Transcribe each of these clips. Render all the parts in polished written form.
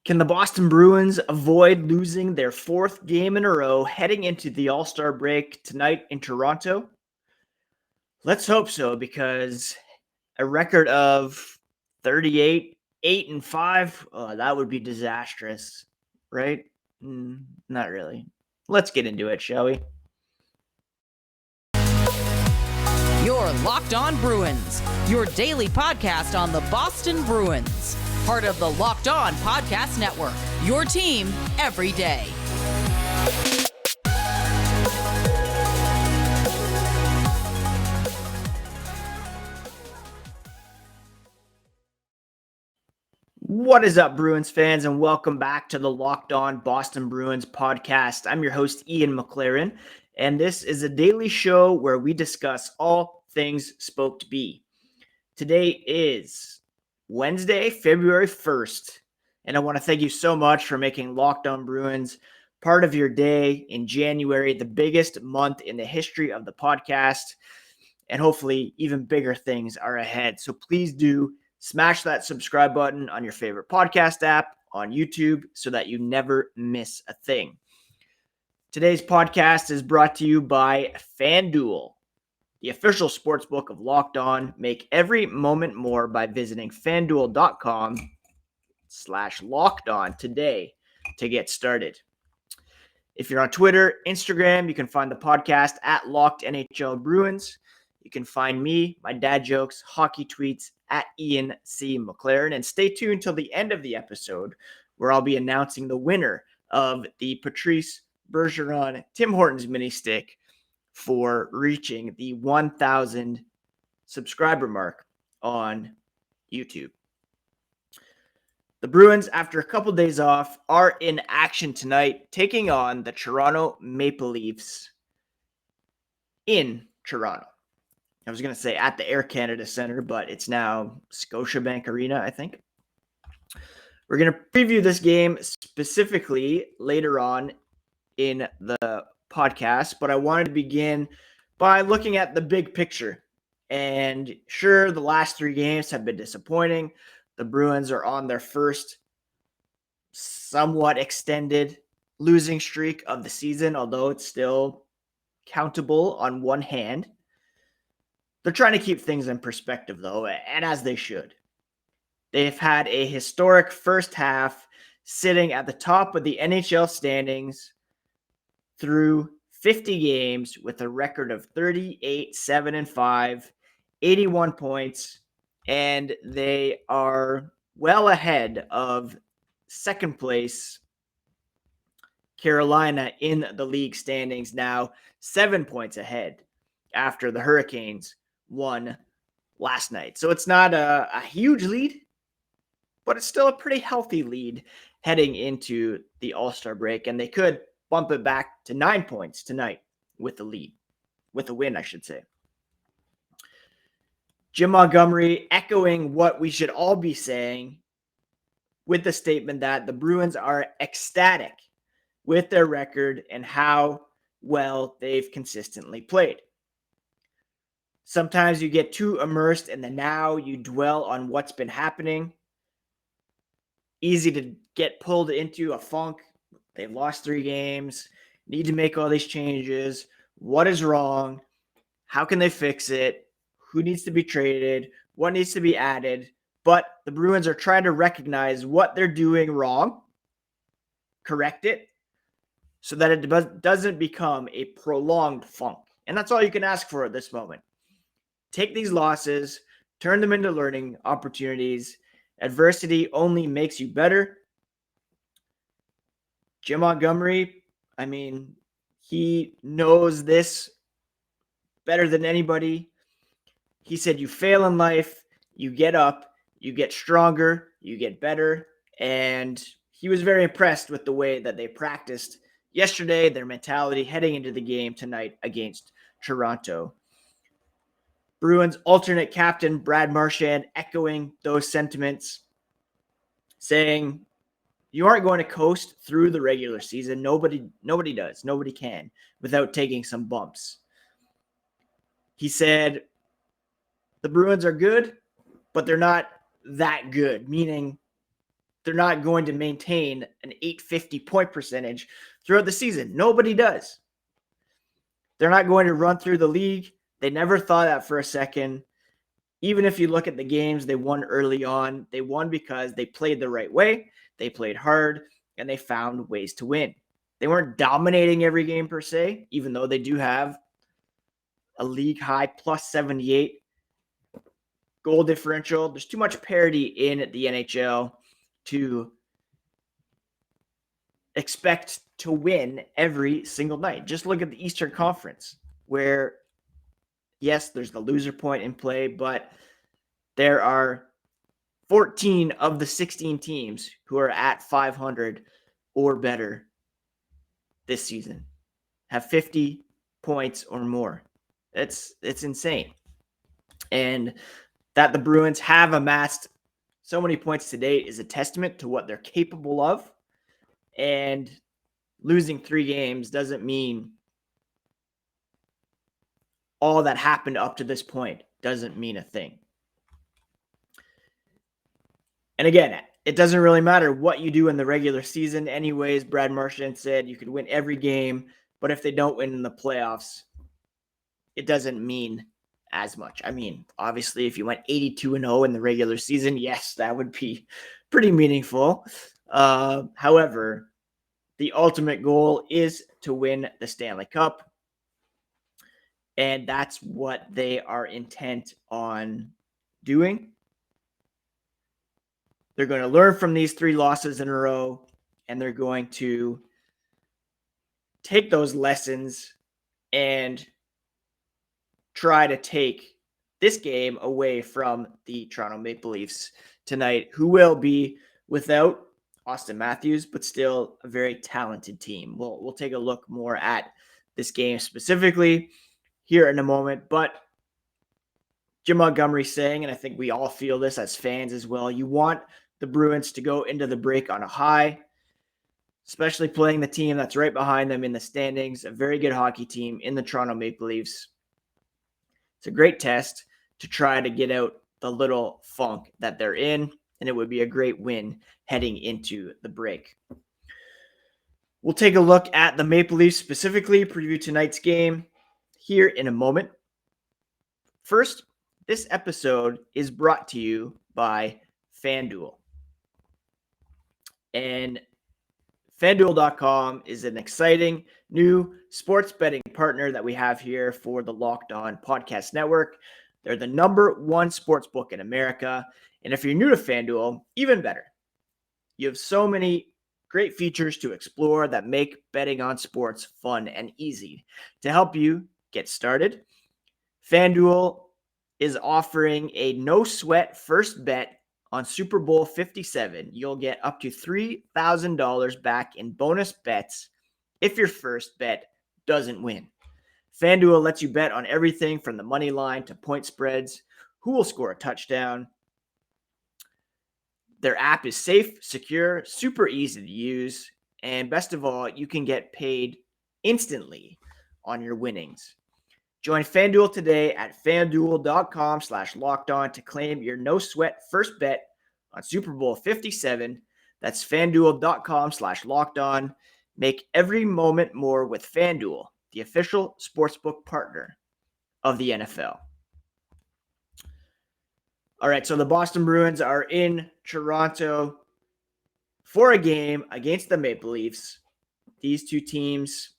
Can the Boston Bruins avoid losing their fourth game in a row heading into the All-Star break tonight in Toronto? Let's hope so, because a record of 38, 8 and 5, that would be disastrous, right? Not really. Let's get into it, shall we? You're Locked On Bruins, your daily podcast on the Boston Bruins. Part of the Locked On Podcast Network, your team every day. What is up, Bruins fans, and welcome back to the Locked On Boston Bruins podcast. I'm your host, Ian McLaren, and this is a daily show where we discuss all things Spoked B. Today is Wednesday, February 1st, and I want to thank you so much for making Locked On Bruins part of your day in January, the biggest month in the history of the podcast, and hopefully even bigger things are ahead. So please do smash that subscribe button on your favorite podcast app, on YouTube, so that you never miss a thing. Today's podcast is brought to you by FanDuel, the official sportsbook of Locked On. Make every moment more by visiting FanDuel.com/LockedOn today to get started. If you're on Twitter, Instagram, you can find the podcast at Locked NHL Bruins. You can find me, my dad jokes, hockey tweets at Ian C. McLaren. And stay tuned till the end of the episode, where I'll be announcing the winner of the Patrice Bergeron Tim Hortons mini stick for reaching the 1,000 subscriber mark on YouTube. The Bruins, after a couple days off, are in action tonight, taking on the Toronto Maple Leafs in Toronto. I was going to say at the Air Canada Centre, but it's now Scotiabank Arena, I think. We're going to preview this game specifically later on in the podcast, but I wanted to begin by looking at the big picture. And sure, the last three games have been disappointing. The Bruins are on their first somewhat extended losing streak of the season, although it's still countable on one hand. They're trying to keep things in perspective, though, and as they should. They've had a historic first half, sitting at the top of the NHL standings through 50 games with a record of 38, 7 and 5, 81 points, and they are well ahead of second place Carolina in the league standings, now 7 points ahead after the Hurricanes won last night. So it's not a huge lead, but it's still a pretty healthy lead heading into the All-Star break, and they could bump it back to 9 points tonight with the lead, with a win, I should say. Jim Montgomery echoing what we should all be saying with the statement that the Bruins are ecstatic with their record and how well they've consistently played. Sometimes you get too immersed in the now, you dwell on what's been happening. Easy to get pulled into a funk. They've lost 3 games, need to make all these changes. What is wrong? How can they fix it? Who needs to be traded? What needs to be added? But the Bruins are trying to recognize what they're doing wrong, correct it, so that it doesn't become a prolonged funk. And that's all you can ask for at this moment. Take these losses, turn them into learning opportunities. Adversity only makes you better. Jim Montgomery, he knows this better than anybody. He said, you fail in life, you get up, you get stronger, you get better. And he was very impressed with the way that they practiced yesterday, their mentality heading into the game tonight against Toronto. Bruins alternate captain Brad Marchand echoing those sentiments, saying, you aren't going to coast through the regular season. Nobody does. Nobody can without taking some bumps. He said, the Bruins are good, but they're not that good, meaning they're not going to maintain an 850 point percentage throughout the season. Nobody does. They're not going to run through the league. They never thought that for a second. Even if you look at the games they won early on, they won because they played the right way, they played hard, and they found ways to win. They weren't dominating every game per se, even though they do have a league high plus 78 goal differential. There's too much parity in the NHL to expect to win every single night. Just look at the Eastern Conference, where, yes, there's the loser point in play, but there are 14 of the 16 teams who are at 500 or better this season, have 50 points or more. It's insane. And that the Bruins have amassed so many points to date is a testament to what they're capable of. And losing 3 games doesn't mean all that happened up to this point doesn't mean a thing. And again, it doesn't really matter what you do in the regular season. Anyways, Brad Marchand said you could win every game, but if they don't win in the playoffs, it doesn't mean as much. I mean, obviously, if you went 82-0 in the regular season, yes, that would be pretty meaningful. However, the ultimate goal is to win the Stanley Cup, and that's what they are intent on doing. They're going to learn from these 3 losses in a row, and they're going to take those lessons and try to take this game away from the Toronto Maple Leafs tonight, who will be without Austin Matthews, but still a very talented team. We'll take a look more at this game specifically here in a moment, but Jim Montgomery saying, and I think we all feel this as fans as well, you want the Bruins to go into the break on a high, especially playing the team that's right behind them in the standings, a very good hockey team in the Toronto Maple Leafs. It's a great test to try to get out the little funk that they're in, and it would be a great win heading into the break. We'll take a look at the Maple Leafs specifically, preview tonight's game here in a moment. First, this episode is brought to you by FanDuel. And FanDuel.com is an exciting new sports betting partner that we have here for the Locked On Podcast Network. They're the #1 sports book in America. And if you're new to FanDuel, even better. You have so many great features to explore that make betting on sports fun and easy. To help you get started, FanDuel is offering a no-sweat first bet on Super Bowl 57. You'll get up to $3,000 back in bonus bets if your first bet doesn't win. FanDuel lets you bet on everything from the money line to point spreads, who will score a touchdown. Their app is safe, secure, super easy to use, and best of all, you can get paid instantly on your winnings. Join FanDuel today at FanDuel.com/lockedon to claim your no-sweat first bet on Super Bowl 57. That's FanDuel.com/lockedon. Make every moment more with FanDuel, the official sportsbook partner of the NFL. All right, so the Boston Bruins are in Toronto for a game against the Maple Leafs. These two teams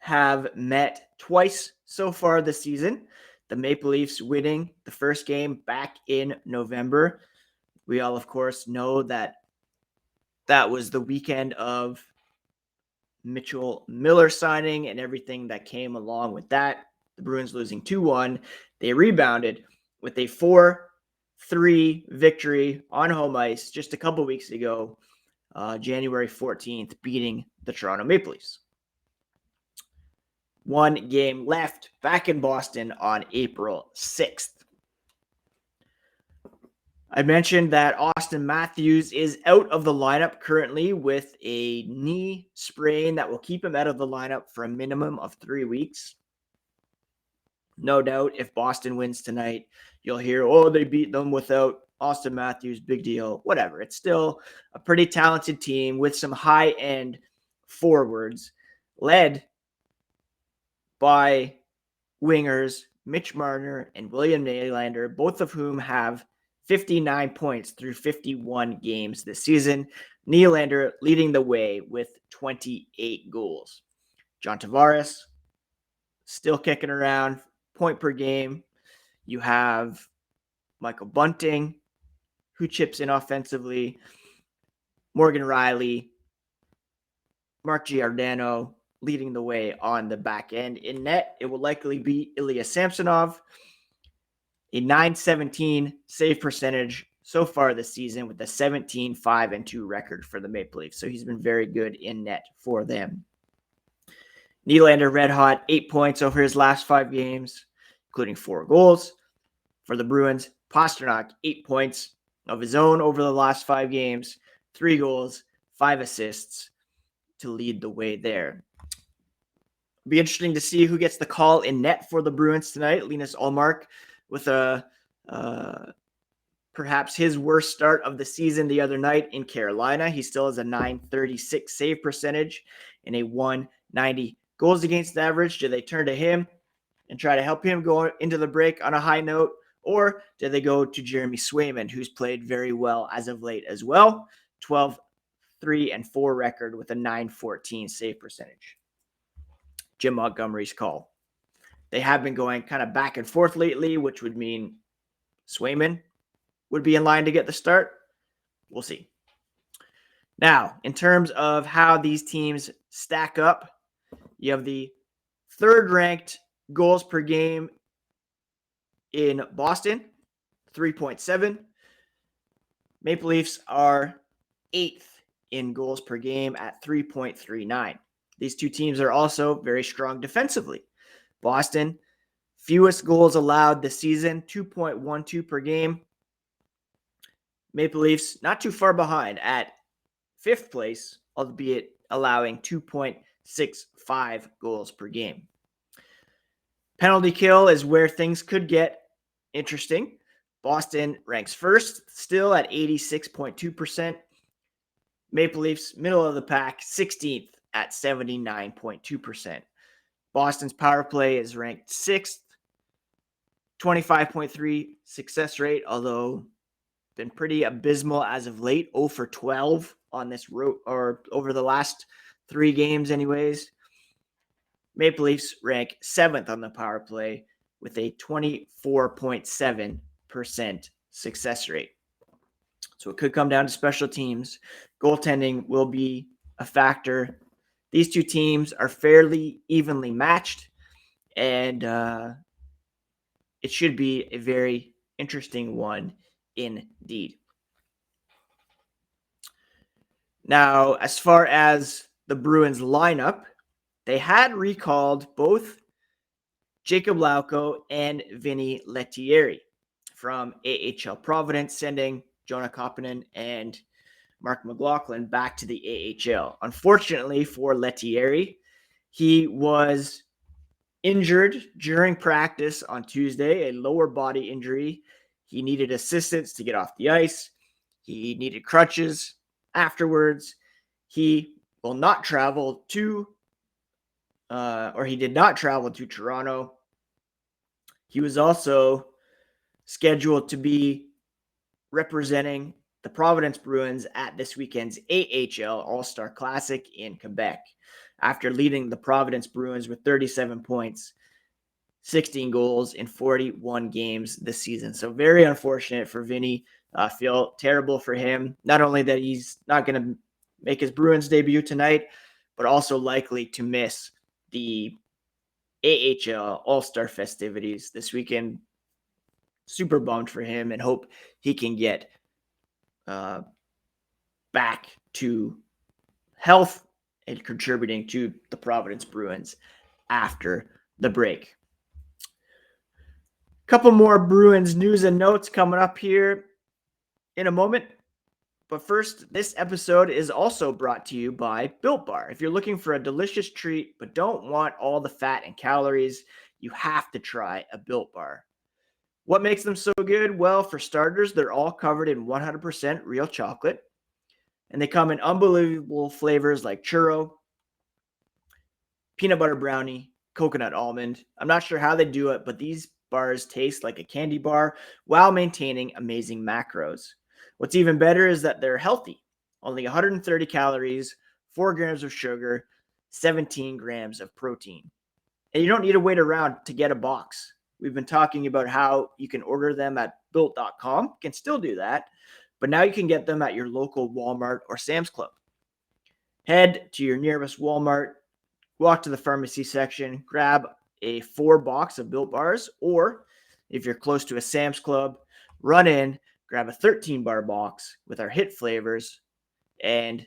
have met twice so far this season. The Maple Leafs winning the first game back in November. We all, of course, know that that was the weekend of Mitchell Miller signing and everything that came along with that. The Bruins losing 2-1. They rebounded with a 4-3 victory on home ice just a couple weeks ago, January 14th, beating the Toronto Maple Leafs. 1 game left back in Boston on April 6th. I mentioned that Austin Matthews is out of the lineup currently with a knee sprain that will keep him out of the lineup for a minimum of 3 weeks. No doubt if Boston wins tonight, you'll hear, oh, they beat them without Austin Matthews, big deal, whatever. It's still a pretty talented team with some high-end forwards led by wingers Mitch Marner and William Nylander, both of whom have 59 points through 51 games this season. Nylander leading the way with 28 goals. John Tavares still kicking around, point per game. You have Michael Bunting, who chips in offensively, Morgan Riley, Mark Giordano leading the way on the back end. In net, it will likely be Ilya Samsonov, a .917 save percentage so far this season with a 17-5-2 record for the Maple Leafs. So he's been very good in net for them. Nylander red hot, 8 points over his last 5 games, including 4 goals. For the Bruins, Pastrnak, 8 points of his own over the last 5 games, 3 goals, 5 assists to lead the way there. It'll be interesting to see who gets the call in net for the Bruins tonight. Linus Ullmark with a perhaps his worst start of the season the other night in Carolina. He still has a .936 save percentage and a .190 goals against average. Do they turn to him and try to help him go into the break on a high note? Or do they go to Jeremy Swayman, who's played very well as of late as well? 12-3-4 record with a .914 save percentage. Jim Montgomery's call. They have been going kind of back and forth lately, which would mean Swayman would be in line to get the start. We'll see. Now, in terms of how these teams stack up, you have the third-ranked goals per game in Boston, 3.7. Maple Leafs are 8th in goals per game at 3.39. These two teams are also very strong defensively. Boston, fewest goals allowed this season, 2.12 per game. Maple Leafs, not too far behind at 5th place, albeit allowing 2.65 goals per game. Penalty kill is where things could get interesting. Boston ranks first, still at 86.2%. Maple Leafs, middle of the pack, 16th at 79.2%. Boston's power play is ranked 6th, 25.3 success rate, although been pretty abysmal as of late, 0 for 12 on this road or over the last 3 games anyways. Maple Leafs rank 7th on the power play with a 24.7% success rate. So it could come down to special teams. Goaltending will be a factor. These two teams are fairly evenly matched, and it should be a very interesting one indeed. Now, as far as the Bruins lineup, they had recalled both Jacob Lauko and Vinny Lettieri from AHL Providence, sending Jonah Koppinen and Mark McLaughlin back to the AHL. Unfortunately for Lettieri, he was injured during practice on Tuesday, a lower body injury. He needed assistance to get off the ice. He needed crutches afterwards. He will not travel to, he did not travel to Toronto. He was also scheduled to be representing the Providence Bruins at this weekend's AHL All-Star Classic in Quebec after leading the Providence Bruins with 37 points, 16 goals in 41 games this season. So very unfortunate for Vinny. Feel terrible for him. Not only that he's not going to make his Bruins debut tonight, but also likely to miss the AHL All-Star festivities this weekend. Super bummed for him and hope he can get back to health and contributing to the Providence Bruins after the break. Couple more Bruins news and notes coming up here in a moment. But first, this episode is also brought to you by Built Bar. If you're looking for a delicious treat but don't want all the fat and calories, you have to try a Built Bar. What makes them so good? Well, for starters, they're all covered in 100% real chocolate, and they come in unbelievable flavors like churro, peanut butter brownie, coconut almond. I'm not sure how they do it, but these bars taste like a candy bar while maintaining amazing macros. What's even better is that they're healthy. Only 130 calories, 4 grams of sugar, 17 grams of protein. And you don't need to wait around to get a box. We've been talking about how you can order them at built.com. You can still do that, but now you can get them at your local Walmart or Sam's Club. Head to your nearest Walmart, walk to the pharmacy section, grab a 4-box of Built Bars, or if you're close to a Sam's Club, run in, grab a 13-bar box with our hit flavors, and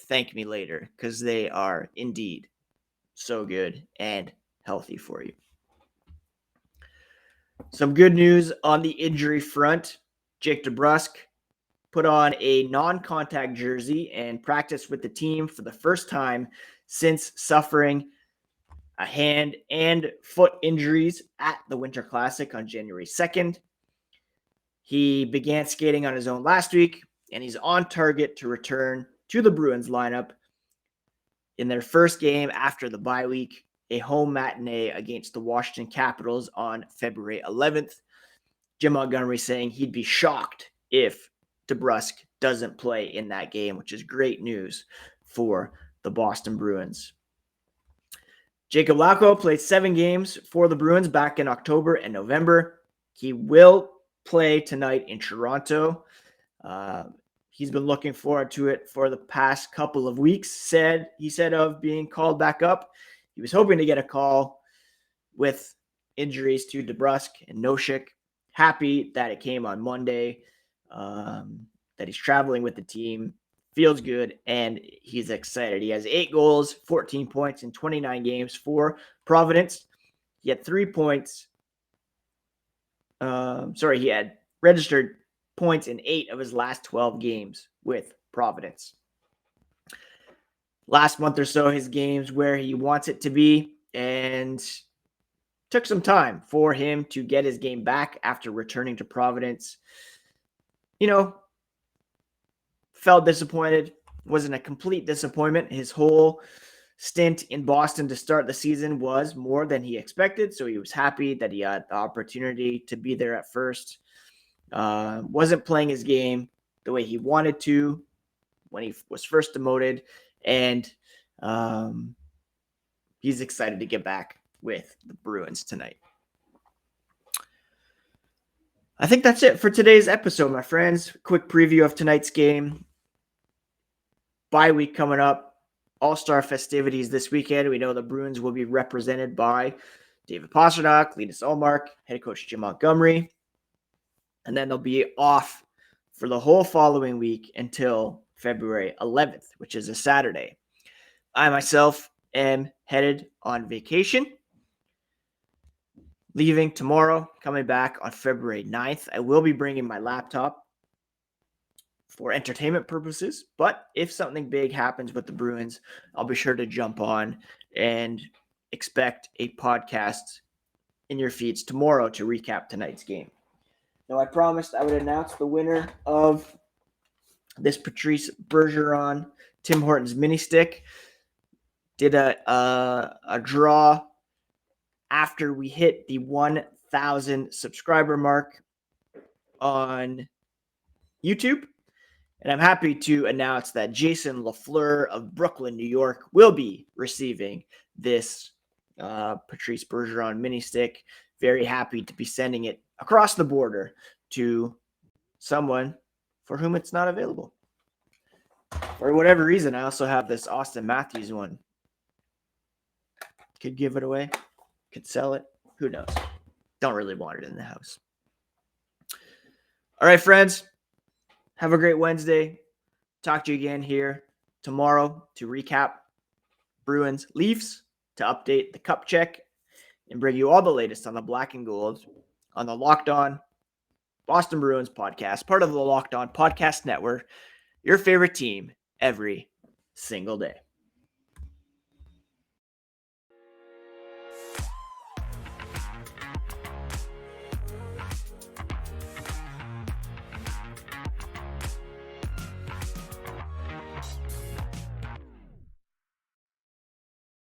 thank me later because they are indeed so good and healthy for you. Some good news on the injury front. Jake DeBrusk put on a non-contact jersey and practiced with the team for the first time since suffering a hand and foot injuries at the Winter Classic on January 2nd. He began skating on his own last week, and he's on target to return to the Bruins lineup in their first game after the bye week, a home matinee against the Washington Capitals on February 11th. Jim Montgomery saying he'd be shocked if DeBrusk doesn't play in that game, which is great news for the Boston Bruins. Jacob Lauko played 7 games for the Bruins back in October and November. He will play tonight in Toronto. He's been looking forward to it for the past couple of weeks. He said of being called back up, he was hoping to get a call with injuries to DeBrusk and Nosek. Happy that it came on Monday, that he's traveling with the team, feels good, and he's excited. He has 8 goals, 14 points in 29 games for Providence. He had 3 points. He had registered points in 8 of his last 12 games with Providence. Last month or so, his games where he wants it to be, and took some time for him to get his game back after returning to Providence. Felt disappointed. Wasn't a complete disappointment. His whole stint in Boston to start the season was more than he expected, so he was happy that he had the opportunity to be there at first. Wasn't playing his game the way he wanted to when he was first demoted, and he's excited to get back with the Bruins tonight. I think that's it for today's episode, my friends. Quick preview of tonight's game. Bye week coming up. All-Star festivities this weekend. We know the Bruins will be represented by David Pastrnak, Linus Ullmark, head coach Jim Montgomery. And then they'll be off for the whole following week until February 11th, which is a Saturday. I myself am headed on vacation, leaving tomorrow, coming back on February 9th. I will be bringing my laptop for entertainment purposes, but if something big happens with the Bruins, I'll be sure to jump on and expect a podcast in your feeds tomorrow to recap tonight's game. Now, I promised I would announce the winner of this Patrice Bergeron Tim Hortons mini stick. Did a draw after we hit the 1,000 subscriber mark on YouTube. And I'm happy to announce that Jason LaFleur of Brooklyn, New York, will be receiving this Patrice Bergeron mini stick. Very happy to be sending it across the border to someone for whom it's not available. For whatever reason, I also have this Austin Matthews one. Could give it away. Could sell it. Who knows? Don't really want it in the house. All right, friends. Have a great Wednesday. Talk to you again here tomorrow to recap Bruins Leafs, to update the cup check, and bring you all the latest on the black and gold on the Locked On Boston Bruins podcast, part of the Locked On Podcast Network, your favorite team every single day.